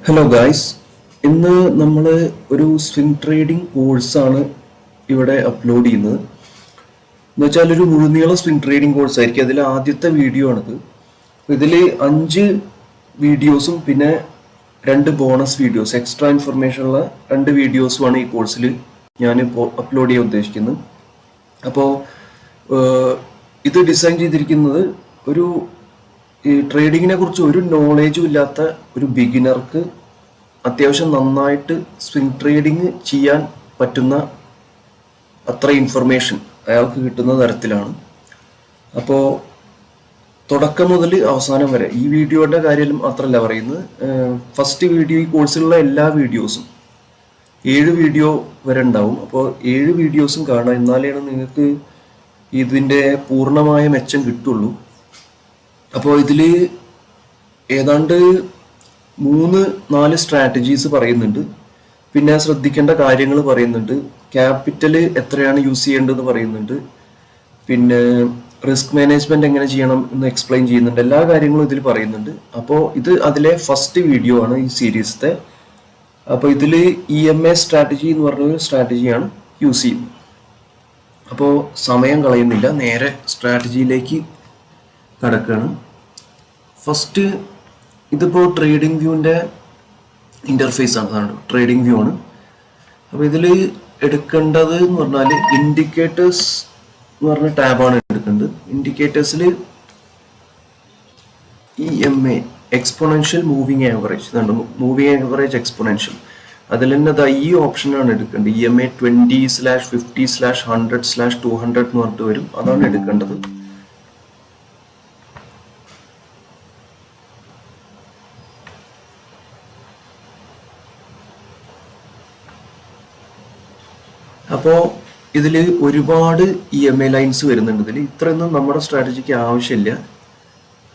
Hello guys, ഇന്ന് നമ്മൾ ഒരു സ്വിംഗ് ട്രേഡിംഗ് കോഴ്സാണ് ഇവിടെ അപ്ലോഡ് ചെയ്യുന്നത്. എന്ന് വെച്ചാൽ ഒരു മുഴുനീള സ്വിംഗ് ട്രേഡിംഗ് കോഴ്സ് ആയിരിക്കും. അതിൽ ആദ്യത്തെ വീഡിയോ ആണിത്. ഇതിൽ 5 വീഡിയോസും പിന്നെ 2 ബോണസ് വീഡിയോസ്, എക്സ്ട്രാ ഇൻഫർമേഷൻ ഉള്ള 2 വീഡിയോസുമാണ് ഈ കോഴ്സിൽ ഞാനിപ്പോൾ അപ്ലോഡ് ചെയ്യാൻ ഉദ്ദേശിക്കുന്നത്. അപ്പോൾ ഇത് ഡിസൈൻ ചെയ്തിരിക്കുന്നത് ഒരു ഈ ട്രേഡിങ്ങിനെ കുറിച്ച് ഒരു നോളേജും ഇല്ലാത്ത ഒരു ബിഗിനർക്ക് അത്യാവശ്യം നന്നായിട്ട് സ്വിംഗ് ട്രേഡിങ് ചെയ്യാൻ പറ്റുന്ന അത്ര ഇൻഫർമേഷൻ അയാൾക്ക് കിട്ടുന്ന തരത്തിലാണ്. അപ്പോൾ തുടക്കം മുതൽ അവസാനം വരെ ഈ വീഡിയോയുടെ കാര്യം മാത്രമല്ല പറയുന്നത്. ഫസ്റ്റ് വീഡിയോ, ഈ കോഴ്സിലുള്ള എല്ലാ വീഡിയോസും 7 വീഡിയോ വരെ ഉണ്ടാവും. അപ്പോൾ 7 വീഡിയോസും കാണാം, എന്നാലാണ് നിങ്ങൾക്ക് ഇതിൻ്റെ പൂർണ്ണമായ മെച്ചം കിട്ടുള്ളൂ. അപ്പോൾ ഇതിൽ ഏതാണ്ട് 3-4 സ്ട്രാറ്റജീസ് പറയുന്നുണ്ട്. പിന്നെ ശ്രദ്ധിക്കേണ്ട കാര്യങ്ങൾ പറയുന്നുണ്ട്. ക്യാപിറ്റൽ എത്രയാണ് യൂസ് ചെയ്യേണ്ടതെന്ന് പറയുന്നുണ്ട്. പിന്നെ റിസ്ക് മാനേജ്മെന്റ് എങ്ങനെ ചെയ്യണം എന്ന് എക്സ്പ്ലെയിൻ ചെയ്യുന്നുണ്ട്. എല്ലാ കാര്യങ്ങളും ഇതിൽ പറയുന്നുണ്ട്. അപ്പോൾ ഇത് അതിലെ ഫസ്റ്റ് വീഡിയോ ആണ് ഈ സീരീസത്തെ. അപ്പോൾ ഇതിൽ EMA സ്ട്രാറ്റജി എന്ന് പറഞ്ഞൊരു സ്ട്രാറ്റജിയാണ് യൂസ് ചെയ്യുന്നത്. അപ്പോൾ സമയം കളയുന്നില്ല, നേരെ സ്ട്രാറ്റജിയിലേക്ക് കടക്കുകയാണ്. ഫസ്റ്റ്, ഇതിപ്പോൾ ട്രേഡിംഗ് വ്യൂവിൻ്റെ ഇൻ്റർഫേസ് ആണ്. അതാണ് ട്രേഡിംഗ് വ്യൂ ആണ്. അപ്പോൾ ഇതിൽ എടുക്കേണ്ടത് എന്ന് പറഞ്ഞാൽ ഇൻഡിക്കേറ്റേഴ്സ് എന്ന് പറഞ്ഞ ടാബാണ് എടുക്കേണ്ടത്. ഇൻഡിക്കേറ്റേഴ്സിൽ EMA എക്സ്പോണൻഷ്യൽ മൂവിങ് ആവറേജ്, ഇതുണ്ട് മൂവിങ് ആവറേജ് എക്സ്പോണൻഷ്യൽ. അതിൽ തന്നെ ഈ ഓപ്ഷനാണ് എടുക്കേണ്ടത്. EMA 20/50/100/200 എന്ന് പറഞ്ഞിട്ട് വരും. അതാണ് എടുക്കേണ്ടത്. അപ്പോൾ ഇതിൽ ഒരുപാട് EMA ലൈൻസ് വരുന്നുണ്ട്. ഇതിൽ ഇത്രയൊന്നും നമ്മുടെ സ്ട്രാറ്റജിക്ക് ആവശ്യമില്ല.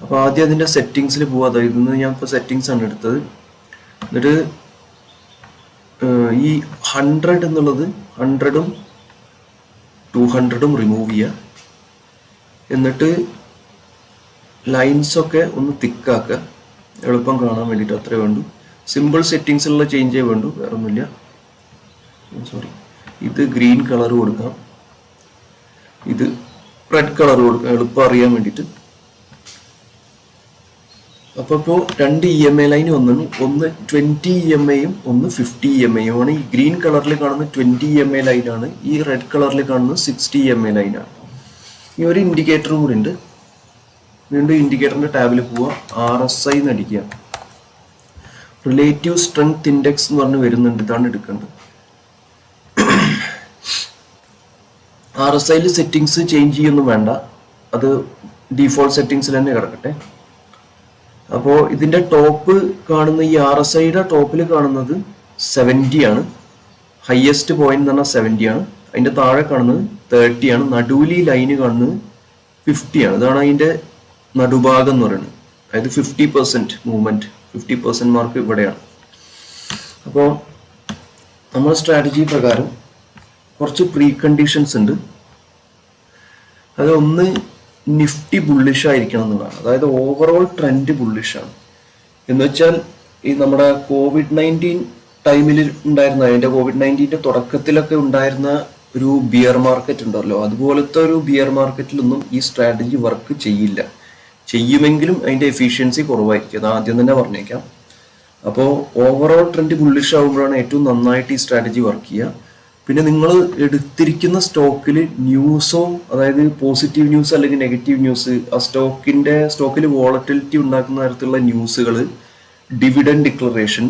അപ്പോൾ ആദ്യം അതിൻ്റെ സെറ്റിങ്സിൽ പോവാം. അതായത് ഞാൻ ഇപ്പോൾ സെറ്റിങ്സ് ആണ് എടുത്തത്. എന്നിട്ട് ഈ 100 എന്നുള്ളത് 100ഉം 200ഉം റിമൂവ് ചെയ്യുക. എന്നിട്ട് ലൈൻസൊക്കെ ഒന്ന് തിക്കാക്കുക, എളുപ്പം കാണാൻ വേണ്ടിയിട്ട്. അത്രേ വേണ്ടൂ. സിമ്പിൾ സെറ്റിങ്സിലുള്ള ചേഞ്ചേ വേണ്ടൂ, വേറെ ഒന്നുമില്ല. സോറി, ഇത് ഗ്രീൻ കളർ കൊടുക്കാം, ഇത് റെഡ് കളർ കൊടുക്കാം, എളുപ്പം അറിയാൻ വേണ്ടിയിട്ട്. അപ്പോൾ ഇപ്പോൾ 2 EMA ലൈൻ ഒന്ന് 20 EMAയും ഒന്ന് 50 EMAയും ആണ്. ഈ ഗ്രീൻ കളറിൽ കാണുന്ന 20 EMA ലൈനാണ്. ഈ റെഡ് കളറിൽ കാണുന്നത് 60 EMA ലൈനാണ്. ഈ ഒരു ഇൻഡിക്കേറ്ററും കൂടി ഉണ്ട്. വീണ്ടും ഇൻഡിക്കേറ്ററിന്റെ ടാബിൽ പോവുക, RSI എന്ന് അടിക്കുക. റിലേറ്റീവ് സ്ട്രെങ്ത് ഇൻഡെക്സ് എന്ന് പറഞ്ഞ് വരുന്നുണ്ട്, ഇതാണ് എടുക്കേണ്ടത്. RSIയിൽ സെറ്റിങ്സ് ചേഞ്ച് ചെയ്യൊന്നും വേണ്ട, അത് ഡീഫോൾട്ട് സെറ്റിങ്സിൽ തന്നെ കിടക്കട്ടെ. അപ്പോൾ ഇതിൻ്റെ ടോപ്പ് കാണുന്ന ഈ RSIയുടെ ടോപ്പിൽ കാണുന്നത് 70 ആണ്. ഹയസ്റ്റ് പോയിന്റ് എന്ന് പറഞ്ഞാൽ 70 ആണ്. അതിൻ്റെ താഴെ കാണുന്നത് 30 ആണ്. നടുവിൽ ഈ ലൈന് കാണുന്നത് 50 ആണ്. ഇതാണ് അതിൻ്റെ നടുഭാഗം എന്ന് പറയുന്നത്. അതായത് 50% മൂവ്മെന്റ്, 50% മാർക്ക് ഇവിടെയാണ്. അപ്പോൾ നമ്മുടെ സ്ട്രാറ്റജി പ്രകാരം കുറച്ച് പ്രീ കണ്ടീഷൻസ് ഉണ്ട്. അതൊന്ന് നിഫ്റ്റി ബുള്ളിഷ് ആയിരിക്കണം എന്നുള്ളതാണ്. അതായത് ഓവറോൾ ട്രെൻഡ് ബുള്ളിഷാണ്. എന്ന് വെച്ചാൽ ഈ നമ്മുടെ COVID-19 ടൈമിൽ ഉണ്ടായിരുന്ന, അതിൻ്റെ COVID-19 തുടക്കത്തിലൊക്കെ ഉണ്ടായിരുന്ന ഒരു ബിയർ മാർക്കറ്റ് ഉണ്ടല്ലോ, അതുപോലത്തെ ഒരു ബിയർ മാർക്കറ്റിലൊന്നും ഈ സ്ട്രാറ്റജി വർക്ക് ചെയ്യില്ല. ചെയ്യുമെങ്കിലും അതിൻ്റെ എഫിഷ്യൻസി കുറവായിരിക്കും. അത് ആദ്യം തന്നെ പറഞ്ഞേക്കാം. അപ്പോൾ ഓവറോൾ ട്രെൻഡ് ബുള്ളിഷ് ആകുമ്പോഴാണ് ഏറ്റവും നന്നായിട്ട് ഈ സ്ട്രാറ്റജി വർക്ക് ചെയ്യുക. പിന്നെ നിങ്ങൾ എടുത്തിരിക്കുന്ന സ്റ്റോക്കിൽ ന്യൂസോ, അതായത് പോസിറ്റീവ് ന്യൂസ് അല്ലെങ്കിൽ നെഗറ്റീവ് ന്യൂസ്, ആ സ്റ്റോക്കിൽ വോളറ്റിലിറ്റി ഉണ്ടാക്കുന്ന തരത്തിലുള്ള ന്യൂസുകൾ, ഡിവിഡൻഡ് ഡിക്ലറേഷൻ,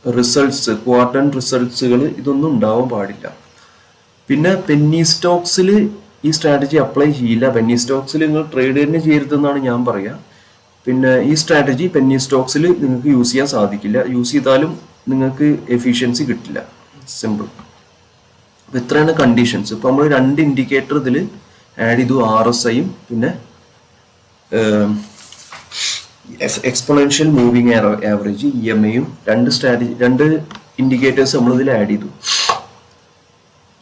റിസൾട്ട്സ്, ക്വാർട്ടർ റിസൾട്ട്സുകൾ, ഇതൊന്നും ഉണ്ടാവാൻ പാടില്ല. പിന്നെ പെന്നി സ്റ്റോക്സിൽ ഈ സ്ട്രാറ്റജി അപ്ലൈ ചെയ്യില്ല. പെന്നി സ്റ്റോക്സിൽ നിങ്ങൾ ട്രേഡ് തന്നെ ചെയ്യരുതെന്നാണ് ഞാൻ പറയുക. പിന്നെ ഈ സ്ട്രാറ്റജി പെന്നി സ്റ്റോക്സിൽ നിങ്ങൾക്ക് യൂസ് ചെയ്യാൻ സാധിക്കില്ല. യൂസ് ചെയ്താലും നിങ്ങൾക്ക് എഫിഷ്യൻസി കിട്ടില്ല. സിമ്പിൾ. അപ്പോൾ ഇത്രയാണ് കണ്ടീഷൻസ്. ഇപ്പോൾ നമ്മൾ 2 ഇൻഡിക്കേറ്റർ ഇതിൽ ആഡ് ചെയ്തു, RSIയും പിന്നെ എക്സ്പോണൻഷ്യൽ മൂവിങ് ആവറേജ് EMAയും 2 ഇൻഡിക്കേറ്റേഴ്സ് നമ്മൾ ഇതിൽ ആഡ് ചെയ്തു.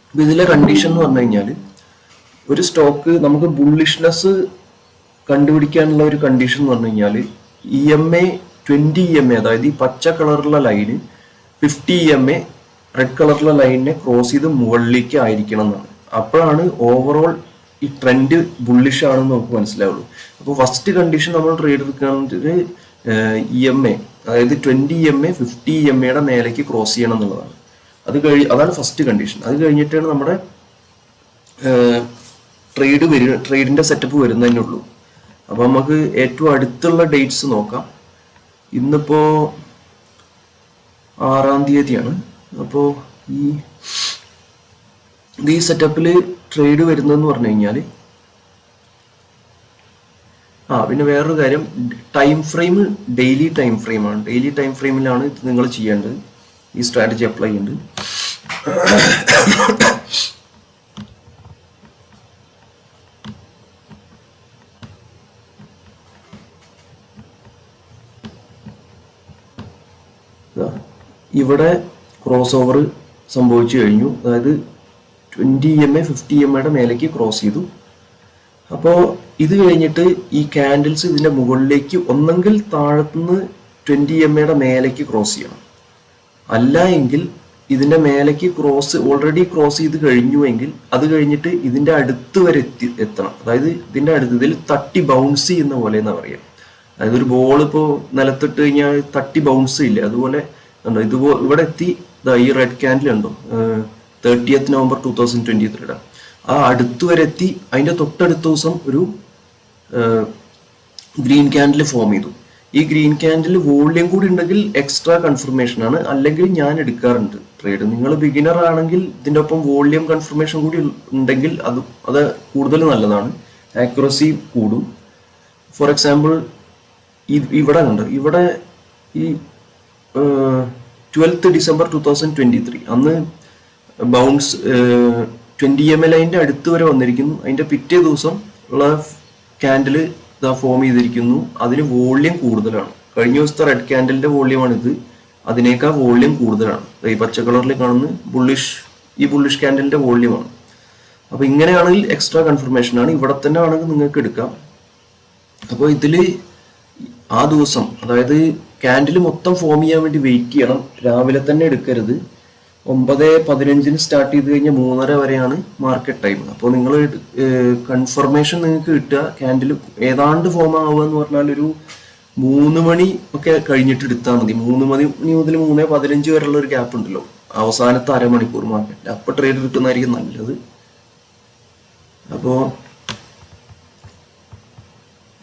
അപ്പോൾ ഇതിലെ കണ്ടീഷൻ എന്ന് പറഞ്ഞു കഴിഞ്ഞാൽ, ഒരു സ്റ്റോക്ക് നമുക്ക് ബുള്ളിഷ്നെസ് കണ്ടുപിടിക്കാനുള്ള ഒരു കണ്ടീഷൻ എന്ന് പറഞ്ഞു കഴിഞ്ഞാൽ EMA 20 EMA, അതായത് ഈ പച്ച കളറുള്ള ലൈന് 50 EMA റെഡ് കളറുള്ള ലൈനിനെ ക്രോസ് ചെയ്ത് മുകളിലേക്ക് ആയിരിക്കണം എന്നാണ്. അപ്പോഴാണ് ഓവറോൾ ഈ ട്രെൻഡ് ബുള്ളിഷ് ആണെന്ന് നമുക്ക് മനസ്സിലാവുള്ളൂ. അപ്പോൾ ഫസ്റ്റ് കണ്ടീഷൻ നമ്മൾ ട്രേഡ് എടുക്കുകയാണെങ്കിൽ EMA, അതായത് 20 EMA 50 EMA മേലേക്ക് ക്രോസ് ചെയ്യണം എന്നുള്ളതാണ്. അതാണ് ഫസ്റ്റ് കണ്ടീഷൻ. അത് കഴിഞ്ഞിട്ടാണ് നമ്മുടെ ട്രേഡിന്റെ സെറ്റപ്പ് വരുന്നതന്നെ ഉള്ളൂ. അപ്പോൾ നമുക്ക് ഏറ്റവും അടുത്തുള്ള ഡേറ്റ്സ് നോക്കാം. ഇന്നിപ്പോ 6-ാം തീയതിയാണ്. അപ്പോൾ ഈ സെറ്റപ്പിൽ ട്രേഡ് വരുന്നതെന്ന് പറഞ്ഞു കഴിഞ്ഞാൽ പിന്നെ വേറൊരു കാര്യം, ടൈം ഫ്രെയിം ഡെയിലി ടൈം ഫ്രെയിമാണ്. ഡെയിലി ടൈം ഫ്രെയിമിലാണ് ഇത് നിങ്ങൾ ചെയ്യേണ്ടത്, ഈ സ്ട്രാറ്റജി അപ്ലൈ ചെയ്യേണ്ടത്. ഇവിടെ ക്രോസ് ഓവർ സംഭവിച്ചു കഴിഞ്ഞു, അതായത് 20 EMA 50 EMA മേലേക്ക് ക്രോസ് ചെയ്തു. അപ്പോൾ ഇത് കഴിഞ്ഞിട്ട് ഈ ക്യാൻഡിൽസ് ഇതിന്റെ മുകളിലേക്ക് ഒന്നെങ്കിൽ താഴത്തുനിന്ന് 20 EMA മേലേക്ക് ക്രോസ് ചെയ്യണം, അല്ല എങ്കിൽ ഇതിന്റെ മേലേക്ക് ഓൾറെഡി ക്രോസ് ചെയ്ത് കഴിഞ്ഞുവെങ്കിൽ അത് കഴിഞ്ഞിട്ട് ഇതിന്റെ അടുത്ത് വരെ എത്തണം. അതായത് ഇതിന്റെ അടുത്ത് ഇതിൽ തട്ടി ബൗൺസ് ചെയ്യുന്ന പോലെ എന്നാ പറയാം. അതായത് ഒരു ബോൾ ഇപ്പോൾ നിലത്തിട്ട് കഴിഞ്ഞാൽ തട്ടി ബൗൺസ് ഇല്ല, അതുപോലെ ഇതുപോലെ ഇവിടെ എത്തി. ഈ റെഡ് ക്യാൻഡിൽ ഉണ്ടോ, 30th November 2023 ആ അടുത്ത് വരെ എത്തി. അതിന്റെ തൊട്ടടുത്ത ദിവസം ഒരു ഗ്രീൻ ക്യാൻഡിൽ ഫോം ചെയ്തു. ഈ ഗ്രീൻ ക്യാൻഡിൽ വോളിയം കൂടി ഉണ്ടെങ്കിൽ എക്സ്ട്രാ കൺഫർമേഷൻ ആണ്, അല്ലെങ്കിൽ ഞാൻ എടുക്കാറുണ്ട് ട്രേഡ്. നിങ്ങൾ ബിഗിനർ ആണെങ്കിൽ ഇതിൻ്റെ ഒപ്പം വോളിയം കൺഫർമേഷൻ കൂടി ഉണ്ടെങ്കിൽ അത് കൂടുതൽ നല്ലതാണ്, ആക്യുറസി കൂടും. ഫോർ എക്സാമ്പിൾ ഇവിടെ കണ്ട്, ഇവിടെ ഈ 12th December 2023 അന്ന് ബൗൺസ് 20 EMA ലൈനിന്റെ അടുത്ത് വരെ വന്നിരിക്കുന്നു. അതിന്റെ പിറ്റേ ദിവസം ഉള്ള ക്യാൻഡിൽ ഇതാ ഫോം ചെയ്തിരിക്കുന്നു. അതിന് വോളിയം കൂടുതലാണ്. കഴിഞ്ഞ ദിവസത്തെ റെഡ് ക്യാൻഡിലിന്റെ വോളിയമാണ് ഇത്, അതിനേക്കാൾ വോളിയം കൂടുതലാണ്. ഈ പച്ച കളറിൽ കാണുന്ന ഈ ബുള്ളിഷ് ക്യാൻഡിലിന്റെ വോളിയമാണ്. അപ്പൊ ഇങ്ങനെയാണെങ്കിൽ എക്സ്ട്രാ കൺഫർമേഷൻ ആണ്. ഇവിടെ തന്നെ ആണെങ്കിൽ നിങ്ങൾക്ക് എടുക്കാം. അപ്പോൾ ഇതില് ആ ദിവസം, അതായത് ക്യാൻഡിൽ മൊത്തം ഫോം ചെയ്യാൻ വേണ്ടി വെയിറ്റ് ചെയ്യണം. രാവിലെ തന്നെ എടുക്കരുത്. 9:15 സ്റ്റാർട്ട് ചെയ്ത് കഴിഞ്ഞാൽ 3:30 വരെയാണ് മാർക്കറ്റ് ടൈം. അപ്പോൾ നിങ്ങൾ കൺഫർമേഷൻ നിങ്ങൾക്ക് കിട്ടുക ക്യാൻഡിൽ ഏതാണ്ട് ഫോം ആവുക എന്ന് പറഞ്ഞാൽ ഒരു 3 മണി ഒക്കെ കഴിഞ്ഞിട്ട് എടുത്താൽ മതി. 3 മണി മുതൽ 3:15 വരെയുള്ള ഒരു ഗ്യാപ്പ് ഉണ്ടല്ലോ, അവസാനത്തെ അരമണിക്കൂർ മാർക്കറ്റിൽ, അപ്പോൾ ട്രേഡ് കിട്ടുന്നതായിരിക്കും നല്ലത്. അപ്പോൾ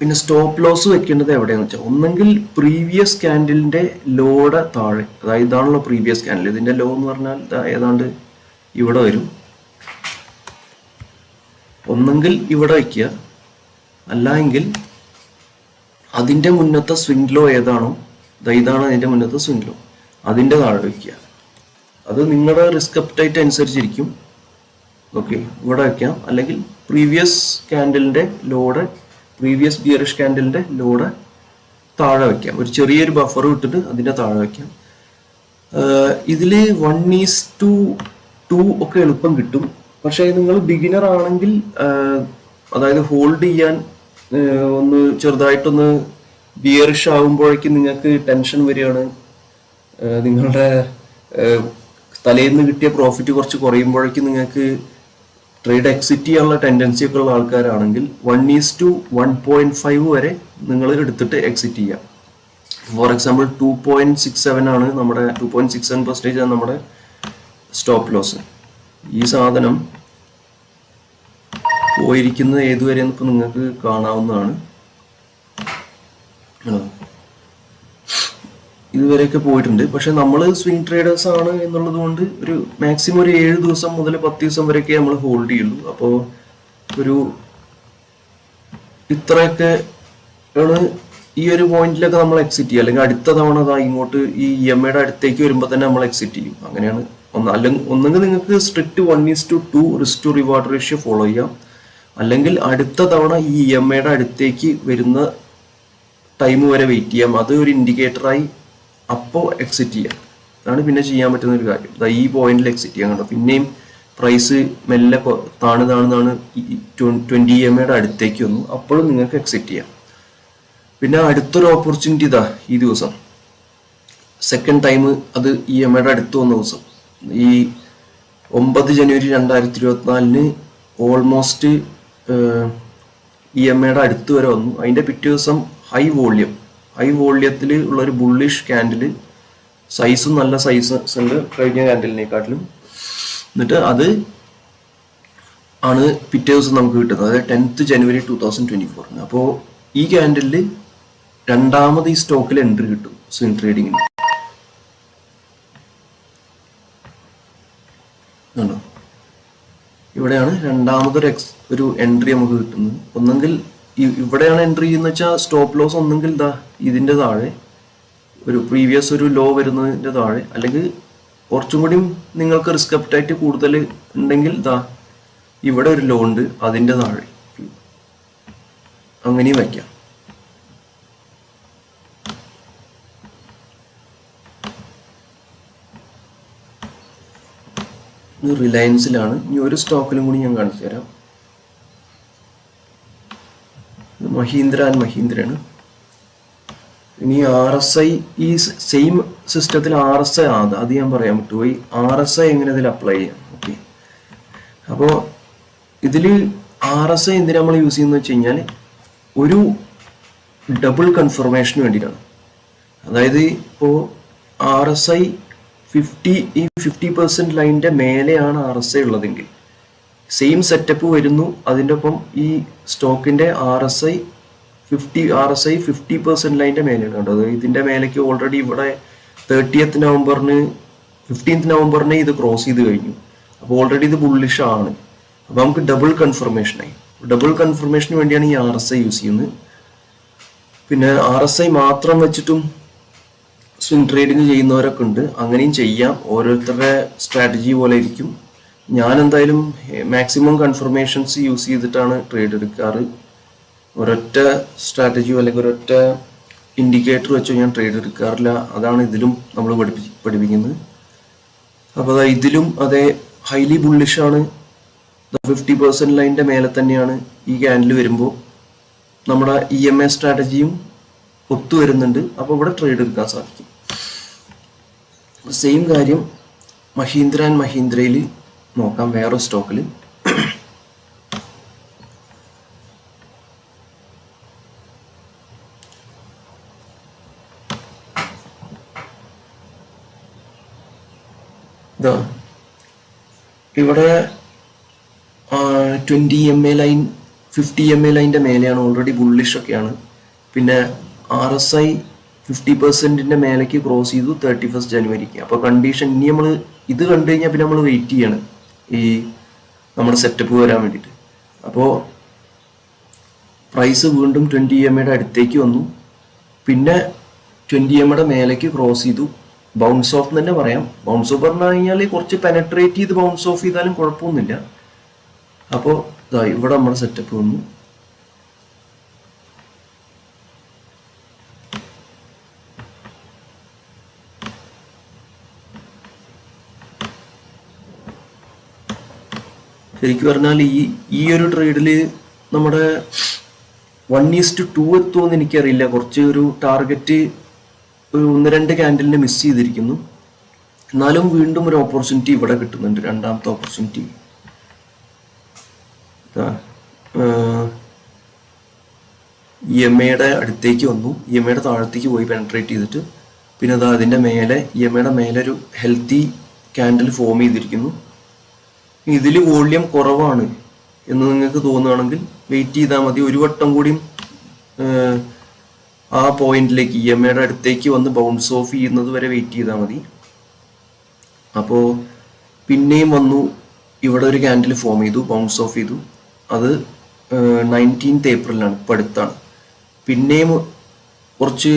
പിന്നെ സ്റ്റോപ്പ് ലോസ് വെക്കേണ്ടത് എവിടെയാന്ന് വെച്ചാൽ, ഒന്നെങ്കിൽ പ്രീവിയസ് ക്യാൻഡിലിന്റെ ലോയുടെ താഴെ, അതായത് ഇതാണല്ലോ പ്രീവിയസ് ക്യാൻഡിൽ, ഇതിന്റെ ലോ എന്ന് പറഞ്ഞാൽ ഏതാണ്ട് ഇവിടെ വരും. ഒന്നെങ്കിൽ ഇവിടെ വയ്ക്കുക, അല്ല എങ്കിൽ അതിന്റെ മുന്നത്തെ സ്വിംഗ് ലോ ഏതാണോ, ഇതാണ് അതിന്റെ മുന്നത്തെ സ്വിംഗ് ലോ, അതിന്റെ താഴെ വയ്ക്കുക. അത് നിങ്ങളുടെ റിസ്ക് അപ്റ്റൈറ്റ് അനുസരിച്ചിരിക്കും. ഓക്കെ, ഇവിടെ വയ്ക്കാം. അല്ലെങ്കിൽ പ്രീവിയസ് ബിയറിഷ് ക്യാൻഡിലിന്റെ ലോഡ് താഴെ വയ്ക്കാം. ഒരു ചെറിയൊരു ബഫർ വിട്ടിട്ട് അതിന്റെ താഴെ വയ്ക്കാം. ഇതില് 1:2 ഒക്കെ എളുപ്പം കിട്ടും. പക്ഷെ നിങ്ങൾ ബിഗിനർ ആണെങ്കിൽ, അതായത് ഹോൾഡ് ചെയ്യാൻ ചെറുതായിട്ടൊന്ന് ബിയറിഷ് ആകുമ്പോഴേക്കും നിങ്ങൾക്ക് ടെൻഷൻ വരികയാണ്. നിങ്ങളുടെ തലേന്ന് കിട്ടിയ പ്രോഫിറ്റ് കുറച്ച് കുറയുമ്പോഴേക്കും നിങ്ങൾക്ക് ട്രേഡ് എക്സിറ്റ് ചെയ്യാനുള്ള ടെൻഡൻസി ഒക്കെ ഉള്ള ആൾക്കാരാണെങ്കിൽ 1:1.5 വരെ നിങ്ങൾ എടുത്തിട്ട് എക്സിറ്റ് ചെയ്യാം. ഫോർ എക്സാമ്പിൾ 2.67 ആണ് നമ്മുടെ 2.67% ആണ് നമ്മുടെ സ്റ്റോപ്പ് ലോസ്. ഈ സാധനം പോയിരിക്കുന്നത് ഏതുവരെയെന്ന് ഇപ്പൊ നിങ്ങൾക്ക് കാണാവുന്നതാണ്. ഇതുവരെയൊക്കെ പോയിട്ടുണ്ട്. പക്ഷെ നമ്മൾ സ്വിംഗ് ട്രേഡേഴ്സ് ആണ് എന്നുള്ളത് കൊണ്ട് ഒരു മാക്സിമം ഒരു 7 ദിവസം മുതൽ 10 ദിവസം വരെയൊക്കെ നമ്മൾ ഹോൾഡ് ചെയ്യുള്ളൂ. അപ്പോൾ ഒരു ഇത്രയൊക്കെ ആണ് ഈ ഒരു പോയിന്റിലൊക്കെ നമ്മൾ എക്സിറ്റ് ചെയ്യുക. അല്ലെങ്കിൽ അടുത്ത തവണ ഇങ്ങോട്ട് ഈ EMA അടുത്തേക്ക് വരുമ്പോൾ തന്നെ നമ്മൾ എക്സിറ്റ് ചെയ്യും. അങ്ങനെയാണ്. ഒന്നെങ്കിൽ നിങ്ങൾക്ക് strict 1:2 risk to reward ratio follow ചെയ്യാം, അല്ലെങ്കിൽ അടുത്ത തവണ ഈ EMA അടുത്തേക്ക് വരുന്ന ടൈം വരെ വെയിറ്റ് ചെയ്യാം. അത് ഒരു ഇൻഡിക്കേറ്ററായി അപ്പോൾ എക്സിറ്റ് ചെയ്യാം. അതാണ് പിന്നെ ചെയ്യാൻ പറ്റുന്ന ഒരു കാര്യം. ഈ പോയിന്റിൽ എക്സിറ്റ് ചെയ്യാൻ കണ്ടോ, പിന്നെയും പ്രൈസ് മെല്ലെ താണാണ് 20 EMA അടുത്തേക്ക് വന്നു. അപ്പോഴും നിങ്ങൾക്ക് എക്സിറ്റ് ചെയ്യാം. പിന്നെ അടുത്തൊരു ഓപ്പർച്യൂണിറ്റി ഇതാ ഈ ദിവസം സെക്കൻഡ് ടൈം, അത് EMIയുടെ അടുത്ത് വന്ന ദിവസം ഈ 9 ജനുവരി 2024 ഓൾമോസ്റ്റ് EMIയുടെ അടുത്ത് വരെ വന്നു. അതിൻ്റെ പിറ്റേ ദിവസം ഹൈ വോള്യത്തിൽ ഉള്ളൊരു ബുള്ളിഷ് ക്യാൻഡിൽ, സൈസും നല്ല സൈസ് ഉണ്ട് കഴിഞ്ഞ ക്യാൻഡിലിനെക്കാട്ടിലും. എന്നിട്ട് അത് ആണ് പിറ്റേ ദിവസം നമുക്ക് കിട്ടുന്നത്, അതായത് 10th ജനുവരി 2024. അപ്പോൾ ഈ ക്യാൻഡിലിൽ രണ്ടാമത് ഈ സ്റ്റോക്കിൽ എൻട്രി കിട്ടും സ്വിംഗ് ട്രേഡിങ്ങിന്. ആണോ, ഇവിടെയാണ് രണ്ടാമതൊരു ഒരു എൻട്രി നമുക്ക് കിട്ടുന്നത്. ഒന്നെങ്കിൽ ഇവിടെയാണ് എൻട്രി എന്ന് വെച്ചാൽ സ്റ്റോപ്പ് ലോസ് ഒന്നെങ്കിൽ ഇതാ ഇതിൻ്റെ താഴെ ഒരു പ്രീവിയസ് ഒരു ലോ വരുന്നതിൻ്റെ താഴെ, അല്ലെങ്കിൽ കുറച്ചും കൂടി നിങ്ങൾക്ക് റിസ്ക് അപ്റ്റൈറ്റ് കൂടുതൽ ഉണ്ടെങ്കിൽ ഇതാ ഇവിടെ ഒരു ലോ ഉണ്ട് അതിൻ്റെ താഴെ, അങ്ങനെയും വയ്ക്കാം. റിലയൻസിലാണ്. ഇനി ഒരു സ്റ്റോക്കിലും കൂടി ഞാൻ കാണിച്ചു തരാം. മഹീന്ദ്ര ആൻഡ് മഹീന്ദ്രയാണ്. ഇനി RSI, ഈ സെയിം സിസ്റ്റത്തിൽ RSI ആണ്, അത് ഞാൻ പറയാൻ വിട്ടുപോയി. RSI എങ്ങനെ ഇതിൽ അപ്ലൈ ചെയ്യാം? ഓക്കെ, അപ്പോൾ ഇതിൽ RSI എന്തിനാ നമ്മൾ യൂസ് ചെയ്യുന്നത് വെച്ച് കഴിഞ്ഞാൽ ഒരു ഡബിൾ കൺഫർമേഷന് വേണ്ടിയിട്ടാണ്. അതായത് ഇപ്പോൾ RSI 50% ലൈനിൻ്റെ മേലെയാണ് RSI ഉള്ളതെങ്കിൽ സെയിം സെറ്റപ്പ് വരുന്നു. അതിൻ്റെ ഒപ്പം ഈ സ്റ്റോക്കിൻ്റെ RSI 50% ലൈനിൻ്റെ മേലെയാണ് കണ്ടത്. ഇതിൻ്റെ മേലേക്ക് ഓൾറെഡി ഇവിടെ 15th നവംബറിന് ഇത് ക്രോസ് ചെയ്ത് കഴിഞ്ഞു. അപ്പോൾ ഓൾറെഡി ഇത് ബുള്ളിഷ് ആണ്. അപ്പോൾ നമുക്ക് ഡബിൾ കൺഫർമേഷനായി. ഡബിൾ കൺഫർമേഷന് വേണ്ടിയാണ് ഈ RSI യൂസ് ചെയ്യുന്നത്. പിന്നെ RSI മാത്രം വെച്ചിട്ടും സ്വിംഗ് ട്രേഡിങ് ചെയ്യുന്നവരൊക്കെ ഉണ്ട്, അങ്ങനെയും ചെയ്യാം. ഓരോരുത്തരുടെ സ്ട്രാറ്റജി പോലെ ഇരിക്കും. ഞാൻ എന്തായാലും മാക്സിമം കൺഫർമേഷൻസ് യൂസ് ചെയ്തിട്ടാണ് ട്രേഡ് എടുക്കാറ്. ഒരൊറ്റ സ്ട്രാറ്റജിയോ അല്ലെങ്കിൽ ഒരൊറ്റ ഇൻഡിക്കേറ്റർ വെച്ചോ ഞാൻ ട്രേഡ് എടുക്കാറില്ല. അതാണ് ഇതിലും നമ്മൾ പഠിപ്പിക്കുന്നത്. അപ്പോൾ ഇതിലും അതേ ഹൈലി ബുള്ളിഷാണ്. 50% ലൈനിൻ്റെ മേലെ തന്നെയാണ് ഈ ക്യാൻഡിൽ വരുമ്പോൾ നമ്മുടെ EMA സ്ട്രാറ്റജിയും ഒത്തു വരുന്നുണ്ട്. അപ്പോൾ ഇവിടെ ട്രേഡ് എടുക്കാൻ സാധിക്കും. സെയിം കാര്യം മഹീന്ദ്ര ആൻഡ് മഹീന്ദ്രയിൽ നോക്കാം. വേറെ സ്റ്റോക്കിൽ ഇതാ ഇവിടെ 20 MA ലൈൻ 50 MA ലൈനിൻ്റെ മേലെയാണ്, ഓൾറെഡി ബുള്ളിഷ് ഒക്കെയാണ്. പിന്നെ RSI 50%ൻ്റെ മേലേക്ക് ക്രോസ് ചെയ്തു 31st ജനുവരിക്ക്. അപ്പോൾ കണ്ടീഷൻ ഇനി നമ്മൾ ഇത് കണ്ടു കഴിഞ്ഞാൽ പിന്നെ നമ്മൾ വെയിറ്റ് ചെയ്യാണ് ഈ നമ്മുടെ സെറ്റപ്പ് വരാൻ വേണ്ടിയിട്ട്. അപ്പോൾ പ്രൈസ് വീണ്ടും 20 MAയുടെ അടുത്തേക്ക് വന്നു. പിന്നെ 20 MAയുടെ മേലേക്ക് ക്രോസ് ചെയ്തു. ബൗൺസ് ഓഫ് തന്നെ പറയാം. ബൗൺസ് ഓഫ് പറഞ്ഞു കഴിഞ്ഞാൽ കുറച്ച് പെനട്രേറ്റ് ചെയ്ത് ബൗൺസ് ഓഫ് ചെയ്താലും കുഴപ്പമൊന്നുമില്ല. അപ്പോൾ ഇവിടെ നമ്മുടെ സെറ്റപ്പ് വന്നു. ശരിക്കും പറഞ്ഞാൽ ഈ ഒരു ട്രേഡിൽ നമ്മുടെ 1:2 എത്തുമെന്ന് എനിക്കറിയില്ല. കുറച്ച് ഒരു ടാർഗറ്റ് ഒരു 1-2 ക്യാൻഡിലിന് മിസ് ചെയ്തിരിക്കുന്നു. എന്നാലും വീണ്ടും ഒരു ഓപ്പർച്യൂണിറ്റി ഇവിടെ കിട്ടുന്നുണ്ട്, രണ്ടാമത്തെ ഓപ്പർച്യൂണിറ്റി. EMAയുടെ അടുത്തേക്ക് വന്നു. EMAയുടെ താഴത്തേക്ക് പോയി പെനട്രേറ്റ് ചെയ്തിട്ട് പിന്നെ അതിൻ്റെ മേലെ EMAയുടെ മേലെ ഒരു ഹെൽത്തി ക്യാൻഡിൽ ഫോം ചെയ്തിരിക്കുന്നു. ഇതിൽ വോള്യം കുറവാണ് എന്ന് നിങ്ങൾക്ക് തോന്നുകയാണെങ്കിൽ വെയിറ്റ് ചെയ്താൽ മതി. ഒരു വട്ടം കൂടിയും ആ പോയിന്റിലേക്ക് EMAയുടെ അടുത്തേക്ക് വന്ന് ബൗൺസ് ഓഫ് ചെയ്യുന്നത് വരെ വെയിറ്റ് ചെയ്താൽ മതി. അപ്പോൾ പിന്നെയും വന്നു, ഇവിടെ ഒരു ക്യാൻഡിൽ ഫോം ചെയ്തു, ബൗൺസ് ഓഫ് ചെയ്തു. അത് 19th ഏപ്രിലാണ്, ഇപ്പം അടുത്താണ്. പിന്നെയും കുറച്ച്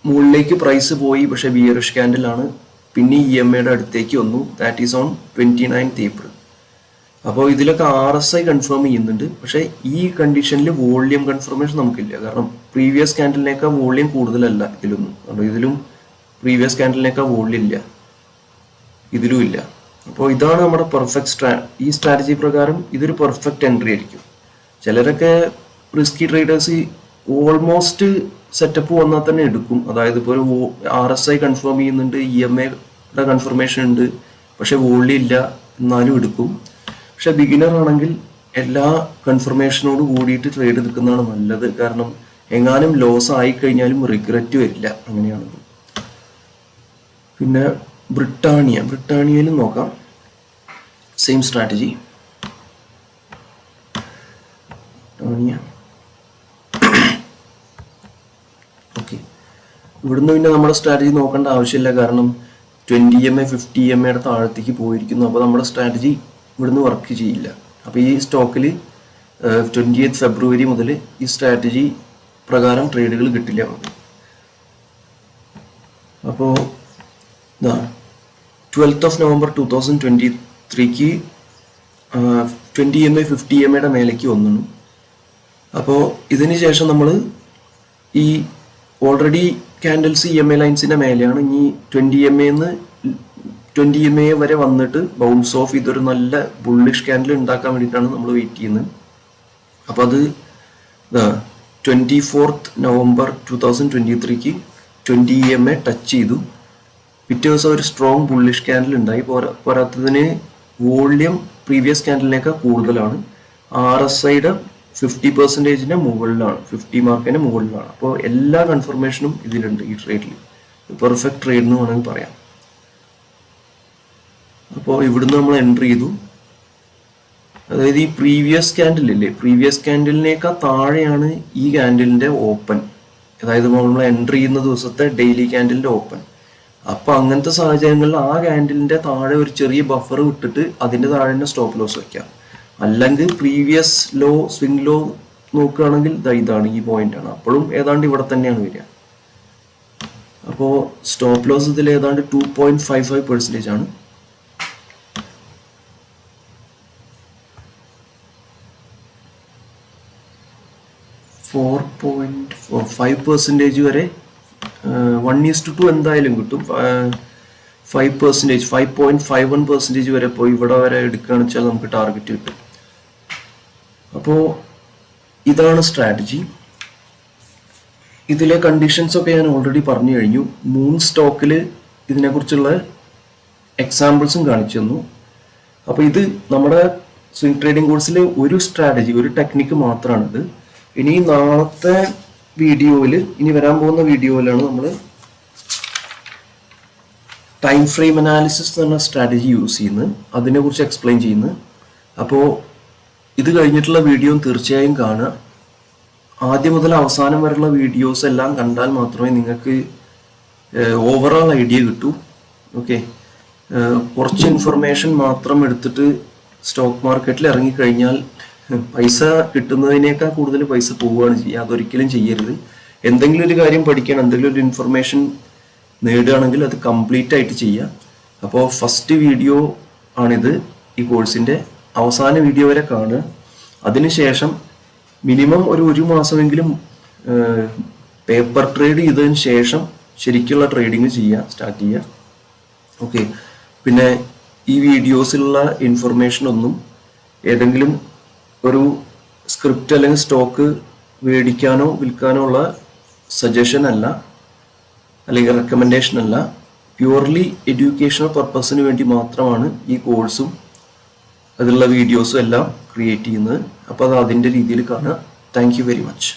മുകളിലേക്ക് പ്രൈസ് പോയി, പക്ഷെ ബിയറിഷ് ക്യാൻഡിലാണ്. പിന്നെ EMAയുടെ അടുത്തേക്ക് വന്നു, that is on 29th April. അപ്പോൾ ഇതിലൊക്കെ RSI കൺഫേം ചെയ്യുന്നുണ്ട്. പക്ഷേ ഈ കണ്ടീഷനിൽ വോള്യം കൺഫർമേഷൻ നമുക്കില്ല. കാരണം പ്രീവിയസ് ക്യാൻഡിലിനേക്കാൾ വോള്യം കൂടുതലല്ല ഇതിലൊന്നും. കാരണം ഇതിലും പ്രീവിയസ് ക്യാൻഡിലിനേക്കാൾ വോള്യം ഇല്ല, ഇതിലും ഇല്ല. അപ്പോൾ ഇതാണ് നമ്മുടെ പെർഫെക്റ്റ് ഈ സ്ട്രാറ്റജി പ്രകാരം ഇതൊരു പെർഫെക്റ്റ് എൻട്രി ആയിരിക്കും. ചിലരൊക്കെ റിസ്കി ട്രേഡേഴ്സ് ഓൾമോസ്റ്റ് സെറ്റപ്പ് വന്നാൽ തന്നെ എടുക്കും. അതായത് ഇപ്പോൾ ഒരു RSI കൺഫേം ചെയ്യുന്നുണ്ട്, EMAയുടെ കൺഫർമേഷൻ ഉണ്ട്, പക്ഷെ വോളി ഇല്ല, എന്നാലും എടുക്കും. പക്ഷെ ബിഗിനർ ആണെങ്കിൽ എല്ലാ കൺഫർമേഷനോട് കൂടിയിട്ട് ട്രേഡ് എടുക്കുന്നതാണ് നല്ലത്. കാരണം എങ്ങാനും ലോസ് ആയിക്കഴിഞ്ഞാലും റിഗ്രറ്റ് വരില്ല, അങ്ങനെയാണത്. പിന്നെ ബ്രിട്ടാനിയയിലും നോക്കാം, സെയിം സ്ട്രാറ്റജി. ഓക്കെ, ഇവിടുന്ന് പിന്നെ നമ്മുടെ സ്ട്രാറ്റജി നോക്കേണ്ട ആവശ്യമില്ല, കാരണം 20 MA 50 MAയുടെ താഴത്തേക്ക് പോയിരിക്കുന്നു. അപ്പോൾ നമ്മുടെ സ്ട്രാറ്റജി ഇവിടുന്ന് വർക്ക് ചെയ്യില്ല. അപ്പോൾ ഈ സ്റ്റോക്കിൽ 28 ഫെബ്രുവരി മുതൽ ഈ സ്ട്രാറ്റജി പ്രകാരം ട്രേഡുകൾ കിട്ടില്ല നമുക്ക്. അപ്പോൾ 12 നവംബർ 2023 20 MA 50 MAയുടെ മേലേക്ക് വന്നു. അപ്പോൾ ഇതിന് ശേഷം നമ്മൾ ഈ ഓൾറെഡി ക്യാൻഡിൽസ് EMA ലൈൻസിൻ്റെ മേലെയാണ്. ഇനി 20 MA വരെ വന്നിട്ട് ബൗൺസ് ഓഫ് ഇതൊരു നല്ല ബുള്ളിഷ് ക്യാൻഡിൽ ഉണ്ടാക്കാൻ വേണ്ടിയിട്ടാണ് നമ്മൾ വെയിറ്റ് ചെയ്യുന്നത്. അപ്പോൾ അത് 24 നവംബർ 2023 20 MA ടച്ച് ചെയ്തു. പിറ്റേ ദിവസം ഒരു സ്ട്രോങ് ബുള്ളിഷ് ക്യാൻഡിൽ ഉണ്ടായി. പോരാത്തതിന് വോള്യം പ്രീവിയസ് ക്യാൻഡിലിനേക്കാൾ കൂടുതലാണ്. RSIയുടെ 50% മുകളിലാണ്, 50 മാർക്കിന് മുകളിലാണ്. അപ്പോൾ എല്ലാ കൺഫർമേഷനും ഇതിലുണ്ട് ഈ ട്രേഡിൽ. പെർഫെക്റ്റ് ട്രേഡ് എന്ന് വേണമെങ്കിൽ പറയാം. അപ്പോൾ ഇവിടുന്ന് നമ്മൾ എൻട്രി ചെയ്തു. അതായത് ഈ പ്രീവിയസ് ക്യാൻഡിലില്ലേ, പ്രീവിയസ് ക്യാൻഡിലിനേക്കാൾ താഴെയാണ് ഈ ക്യാൻഡിലിൻ്റെ ഓപ്പൺ. അതായത് നമ്മൾ എൻട്രി ചെയ്യുന്ന ദിവസത്തെ ഡെയിലി ക്യാൻഡിലിൻ്റെ ഓപ്പൺ. അപ്പോൾ അങ്ങനത്തെ സാഹചര്യങ്ങളിൽ ആ ക്യാൻഡിലിൻ്റെ താഴെ ഒരു ചെറിയ ബഫർ വിട്ടിട്ട് അതിൻ്റെ താഴെ തന്നെ സ്റ്റോപ്പ് ലോസ് വയ്ക്കാം. അല്ലെങ്കിൽ പ്രീവിയസ് ലോ, സ്വിംഗ് ലോ നോക്കുകയാണെങ്കിൽ ഇതാണ്, ഈ പോയിന്റാണ്. അപ്പോഴും ഏതാണ്ട് ഇവിടെ തന്നെയാണ് വരിക. അപ്പോൾ സ്റ്റോപ്പ് ലോസ് ഇതിൽ ഏതാണ്ട് 2.55% ആണ്. 4.5% വരെ 1:2 എന്തായാലും കിട്ടും. 5%, 5.51% വരെ പോയി ഇവിടെ വരെ എടുക്കുകയാണെന്ന് വെച്ചാൽ നമുക്ക് ടാർഗറ്റ് കിട്ടും. അപ്പോൾ ഇതാണ് സ്ട്രാറ്റജി. ഇതിലെ കണ്ടീഷൻസ് ഒക്കെ ഞാൻ ഓൾറെഡി പറഞ്ഞു കഴിഞ്ഞു. 3 സ്റ്റോക്കിൽ ഇതിനെക്കുറിച്ചുള്ള എക്സാമ്പിൾസും കാണിച്ചു തന്നു. അപ്പോൾ ഇത് നമ്മുടെ സ്വിംഗ് ട്രേഡിംഗ് കോഴ്സിലെ ഒരു സ്ട്രാറ്റജി, ഒരു ടെക്നിക്ക് മാത്രമാണിത്. ഇനി നാളത്തെ വീഡിയോയിൽ, ഇനി വരാൻ പോകുന്ന വീഡിയോയിലാണ് നമ്മൾ ടൈം ഫ്രെയിം അനാലിസിസ് എന്ന സ്ട്രാറ്റജി യൂസ് ചെയ്യുന്നത്, അതിനെക്കുറിച്ച് എക്സ്പ്ലെയിൻ ചെയ്യുന്നത്. അപ്പോൾ ഇത് കഴിഞ്ഞിട്ടുള്ള വീഡിയോ തീർച്ചയായും കാണുക. ആദ്യം മുതൽ അവസാനം വരെയുള്ള വീഡിയോസ് എല്ലാം കണ്ടാൽ മാത്രമേ നിങ്ങൾക്ക് ഓവറോൾ ഐഡിയ കിട്ടൂ. ഓക്കെ, കുറച്ച് ഇൻഫർമേഷൻ മാത്രം എടുത്തിട്ട് സ്റ്റോക്ക് മാർക്കറ്റിൽ ഇറങ്ങിക്കഴിഞ്ഞാൽ പൈസ കിട്ടുന്നതിനേക്കാൾ കൂടുതൽ പൈസ പോവുകയാണ് ചെയ്യുക. അതൊരിക്കലും ചെയ്യരുത്. എന്തെങ്കിലും ഒരു കാര്യം പഠിക്കണം, എന്തെങ്കിലും ഒരു ഇൻഫർമേഷൻ നേടുകയാണെങ്കിൽ അത് കംപ്ലീറ്റ് ആയിട്ട് ചെയ്യുക. അപ്പോൾ ഫസ്റ്റ് വീഡിയോ ആണിത് ഈ കോഴ്സിൻ്റെ. അവസാന വീഡിയോ വരെ കാണുക. അതിനുശേഷം മിനിമം ഒരു മാസമെങ്കിലും പേപ്പർ ട്രേഡ് ചെയ്തതിന് ശേഷം ശരിക്കുള്ള ട്രേഡിങ് സ്റ്റാർട്ട് ചെയ്യുക. ഓക്കെ, പിന്നെ ഈ വീഡിയോസിലുള്ള ഇൻഫർമേഷൻ ഒന്നും ഏതെങ്കിലും ഒരു സ്ക്രിപ്റ്റ് അല്ലെങ്കിൽ സ്റ്റോക്ക് മേടിക്കാനോ വിൽക്കാനോ ഉള്ള സജഷൻ അല്ല, അല്ലെങ്കിൽ റെക്കമെൻഡേഷൻ അല്ല. പ്യുവർലി എഡ്യൂക്കേഷണൽ പർപ്പസിന് വേണ്ടി മാത്രമാണ് ഈ കോഴ്സും അതിലുള്ള വീഡിയോസും എല്ലാം ക്രിയേറ്റ് ചെയ്യുന്നത്. അപ്പോൾ അത് അതിൻ്റെ രീതിയിൽ കാണുക. Thank you very much.